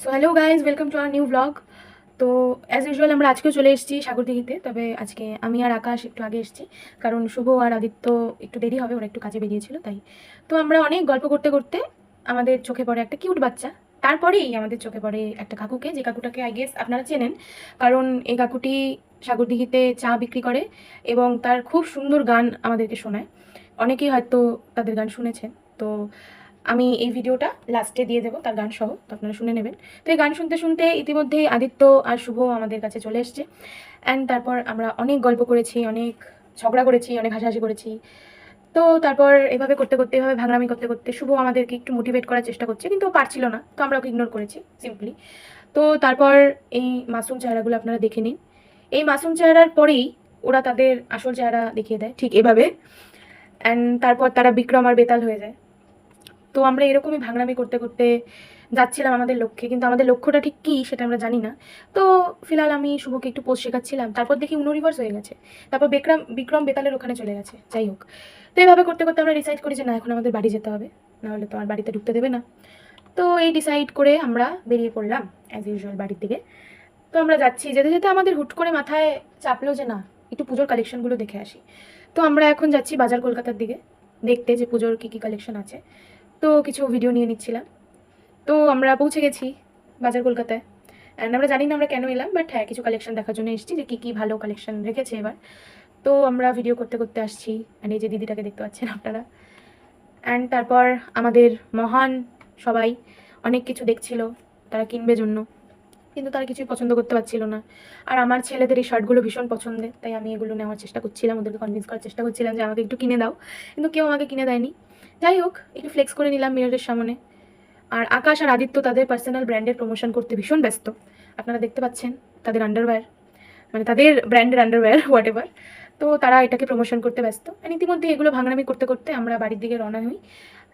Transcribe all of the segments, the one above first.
So hello guys, welcome to our new blog. তো as usual আমরা আজকেও চলে এসেছি সাগরদিঘিতে। তবে আজকে আমি আর আকাশ একটু আগে এসেছি, কারণ শুভ আর আদিত্য একটু দেরি হবে, ওরা একটু কাজে বেরিয়েছিল তাই। তো আমরা অনেক গল্প করতে করতে আমাদের চোখে পড়ে একটা কিউট বাচ্চা। তারপরেই আমাদের চোখে পড়ে একটা কাকুকে, যে কাকুটাকে আই গেস আপনারা চেনেন, কারণ এই কাকুটি সাগরদিঘিতে চা বিক্রি করে এবং তার খুব সুন্দর গান আমাদেরকে শোনায়। অনেকেই হয়তো তাদের গান শুনেছেন। তো আমি এই ভিডিওটা লাস্টে দিয়ে দেবো তার গান সহ, তো আপনারা শুনে নেবেন। তো এই গান শুনতে শুনতে ইতিমধ্যেই আদিত্য আর শুভ আমাদের কাছে চলে এসছে। অ্যান্ড তারপর আমরা অনেক গল্প করেছি, অনেক ঝগড়া করেছি, অনেক হাসাহাসি করেছি। তো তারপর এভাবে করতে করতে, এভাবে ভাঙামি করতে করতে শুভ আমাদেরকে একটু মোটিভেট করার চেষ্টা করছে, কিন্তু ও পারছিল না, তো আমরা ওকে ইগনোর করেছি সিম্পলি। তো তারপর এই মাসুম চেহারাগুলো আপনারা দেখে নিন। এই মাসুম চেহারার পরেই ওরা তাদের আসল চেহারা দেখিয়ে দেয়, ঠিক এভাবে। অ্যান্ড তারপর তারা বিক্রম আর বেতাল হয়ে যায়। তো আমরা এরকমই ভাঙড়ামি করতে করতে যাচ্ছিলাম আমাদের লক্ষ্যে, কিন্তু আমাদের লক্ষ্যটা ঠিক কী সেটা আমরা জানি না। তো ফিলহাল আমি শুভকে একটু পোস্ট শেখাচ্ছিলাম, তারপর দেখি রিভার্স হয়ে গেছে, তারপর বিক্রম বেতালের ওখানে চলে গেছে। যাই হোক, তো এইভাবে করতে করতে আমরা ডিসাইড করি যে না, এখন আমাদের বাড়ি যেতে হবে, নাহলে তো আর বাড়িতে ঢুকতে দেবে না। তো এই ডিসাইড করে আমরা বেরিয়ে পড়লাম অ্যাজ ইউজুয়াল বাড়ির দিকে। তো আমরা যাচ্ছি, যেতে যেতে আমাদের হুট করে মাথায় চাপলো যে না, একটু পুজোর কালেকশনগুলো দেখে আসি। তো আমরা এখন যাচ্ছি বাজার কলকাতার দিকে, দেখতে যে পুজোর কী কী কালেকশন আছে। তো কিছু ভিডিও নিয়ে নিচ্ছিলাম। তো আমরা পৌঁছে গেছি বাজার কলকাতায়। অ্যান্ড আমরা জানি না আমরা কেন এলাম, বাট হ্যাঁ, কিছু কালেকশন দেখার জন্য এসেছি যে কী কী ভালো কালেকশন রেখেছে এবার। তো আমরা ভিডিও করতে করতে আসছি, অ্যান্ড এই যে দিদিটাকে দেখতে পাচ্ছেন আপনারা। অ্যান্ড তারপর আমাদের মহান সবাই অনেক কিছু দেখছিল তারা কিনবে জন্য, কিন্তু তারা কিছুই পছন্দ করতে পারছিল না। আর আমার ছেলেদের এই শার্টগুলো ভীষণ পছন্দের, তাই আমি এগুলো নেওয়ার চেষ্টা করছিলাম, ওদেরকে কনভিন্স করার চেষ্টা করছিলাম যে আমাকে একটু কিনে দাও, কিন্তু কেউ আমাকে কিনে দেয়নি। যাই হোক, একটু ফ্লেক্স করে নিলাম মিররের সামনে। আর আকাশ আর আদিত্য তাদের পার্সোনাল ব্র্যান্ডের প্রমোশন করতে ভীষণ ব্যস্ত। আপনারা দেখতে পাচ্ছেন তাদের আন্ডারওয়্যার, মানে তাদের ব্র্যান্ডের আন্ডারওয়্যার হোয়াট এভার। তো তারা এটাকে প্রমোশন করতে ব্যস্ত। অ্যান্ড ইতিমধ্যে এগুলো ভাঙামি করতে করতে আমরা বাড়ির দিকে রওনা হই।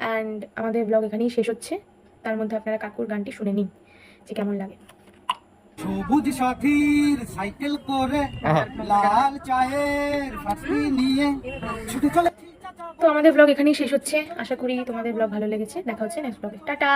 অ্যান্ড আমাদের ব্লগ এখানেই শেষ হচ্ছে। তার মধ্যে আপনারা কাকুর গানটি শুনে নিন যে কেমন লাগে। সবুজ সাথীর সাইকেল করে লাল চায়ের ফাঁকি নিয়ে ছুটে চলে। তো আমাদের ব্লগ এখানেই শেষ হচ্ছে। আশা করি তোমাদের ব্লগ ভালো লেগেছে। দেখা হচ্ছে নেক্সট ব্লগে। টাটা।